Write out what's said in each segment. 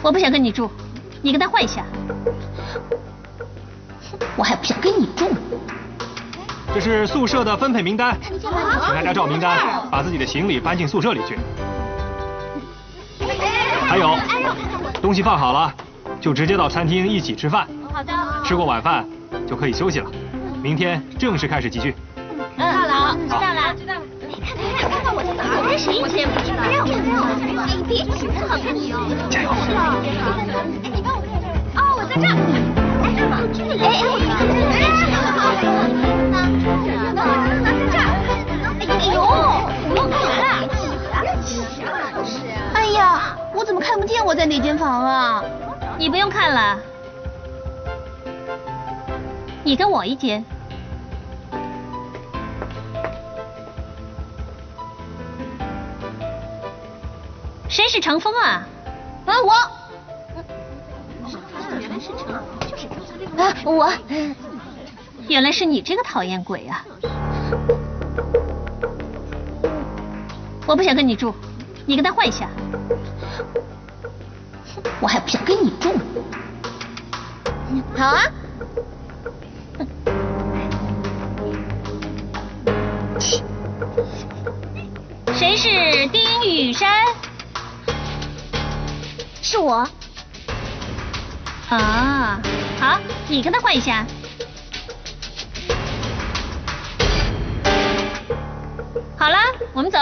我不想跟你住，你跟他换一下。我还不想跟你住。这是宿舍的分配名单，请大家照名单把自己的行李搬进宿舍里去。还有，东西放好了，就直接到餐厅一起吃饭。好的。吃过晚饭就可以休息了，明天正式开始集训。知道了，知道了，知道了。看我在哪儿？跟谁？我也不知道。哎，别紧，很好看你哦。加油！哎，你帮我看这儿。哦，我在这儿。哎，这儿吗？哎呦，我干嘛啦？哎呀，我怎么看不见我在哪间房啊？你不用看了，你跟我一间。谁是程峰啊？我。我。原来是你这个讨厌鬼啊！我不想跟你住，你跟他换一下。我还不想跟你住。好啊。谁是丁雨山？是我。啊，好，你跟他换一下。好了，我们走。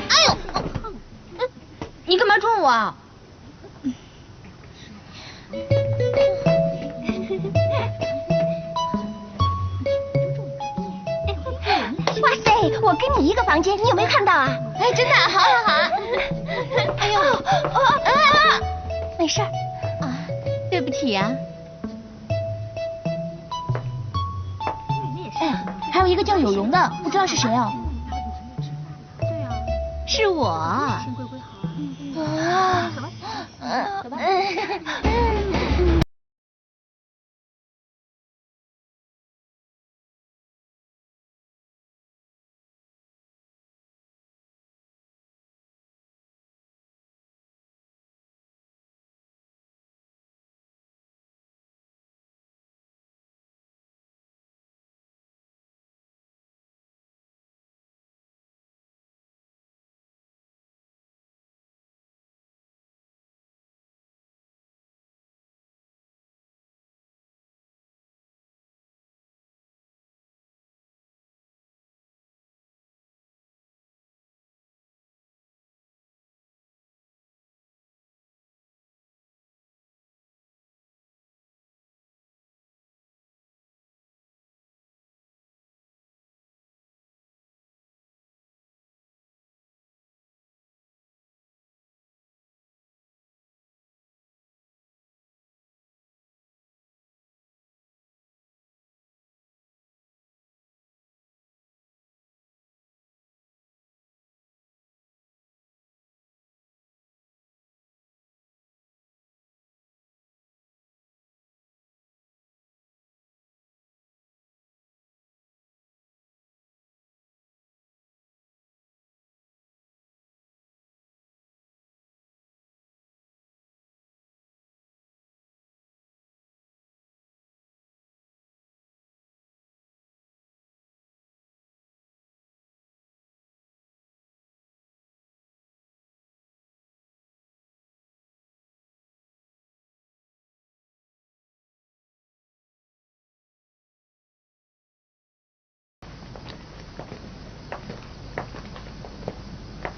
哎呦，你干嘛撞我啊？哇塞，我跟你一个房间，你有没有看到啊？哎，真的，好好好。哎呦，没事儿啊，对不起啊。哎，还有一个叫有容的，不知道是谁啊？是我。啊。走吧。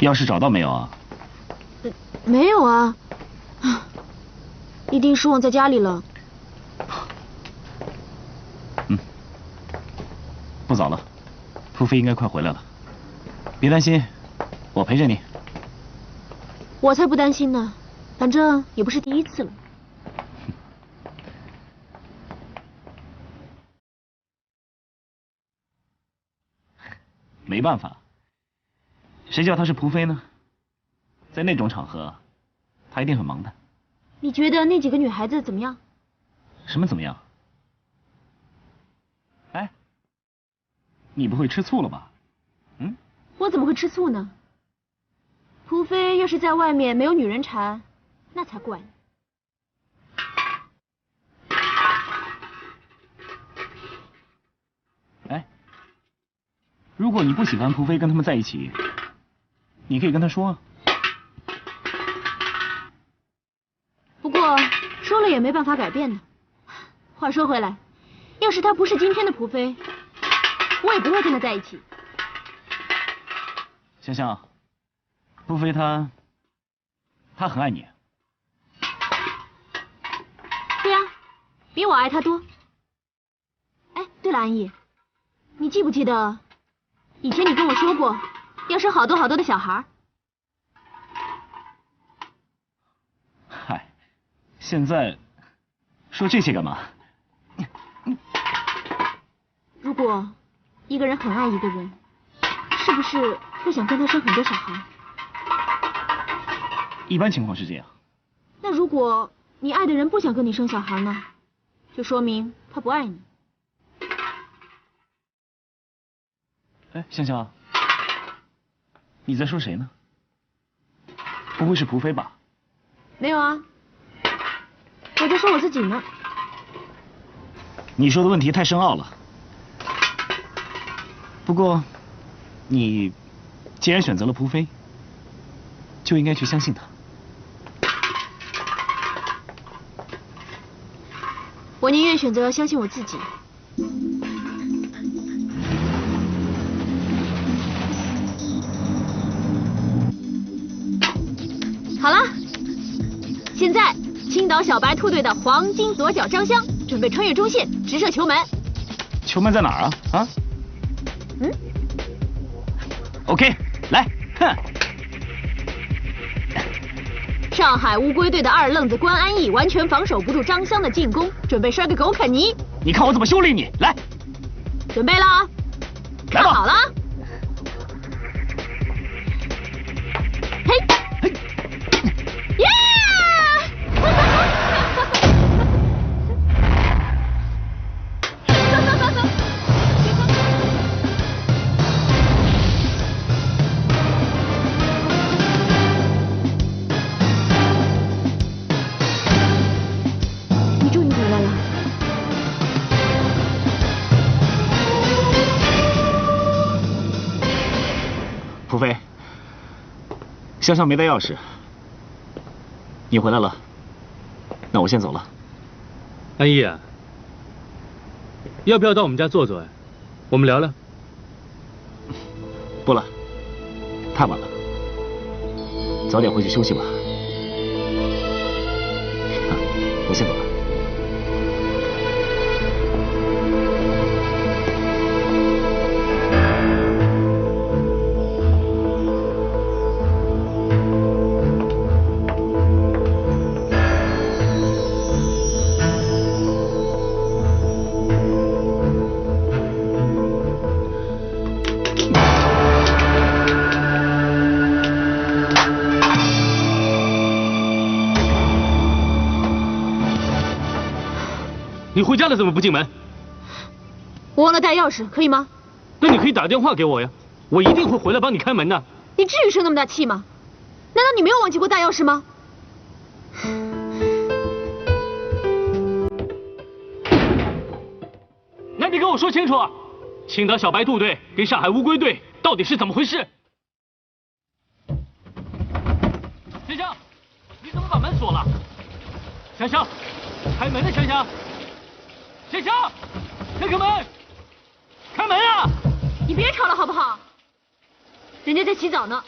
钥匙找到没有啊？没有啊，一定是忘在家里了。不早了，扑飞应该快回来了。别担心，我陪着你。我才不担心呢，反正也不是第一次了。没办法，谁叫他是扑飞呢？在那种场合，他一定很忙的。你觉得那几个女孩子怎么样？什么怎么样？你不会吃醋了吧？嗯？我怎么会吃醋呢？除非要是在外面没有女人缠，那才怪呢。哎，如果你不喜欢蒲飞跟他们在一起，你可以跟他说啊。不过说了也没办法改变呢。话说回来，要是他不是今天的蒲飞，我也不会跟他在一起。香香，蒲飞他很爱你。对呀，比我爱他多。哎，对了，安逸，你记不记得以前你跟我说过，要生好多好多的小孩？嗨，现在说这些干嘛？如果一个人很爱一个人，是不是会想跟他生很多小孩？一般情况是这样。那如果你爱的人不想跟你生小孩呢？就说明他不爱你。哎，香香，你在说谁呢？不会是蒲飞吧？没有啊，我在说我自己呢。你说的问题太深奥了。不过，你既然选择了蒲飞，就应该去相信他。我宁愿选择相信我自己。好了，现在青岛小白兔队的黄金左脚张湘准备穿越中线直射球门。球门在哪儿啊？啊？嗯 ？OK， 来，哼！上海乌龟队的二愣子关安逸完全防守不住张湘的进攻，准备摔个狗啃泥。你看我怎么修理你！来，准备了啊，来吧。看好了。嘿，嘿，耶！你终于回来了。蒲飞，香香没带钥匙，你回来了，那我先走了。安逸啊，要不要到我们家坐坐呀？我们聊聊。不了，太晚了，早点回去休息吧。我先走了。你回家了怎么不进门？我忘了带钥匙，可以吗？那你可以打电话给我呀，我一定会回来帮你开门的。你至于生那么大气吗？难道你没有忘记过带钥匙吗？那你跟我说清楚，青岛小白兔队跟上海乌龟队到底是怎么回事？香香，你怎么把门锁了？香香，开门啊，香香！香香，开个门！开门啊！你别吵了好不好？人家在洗澡呢。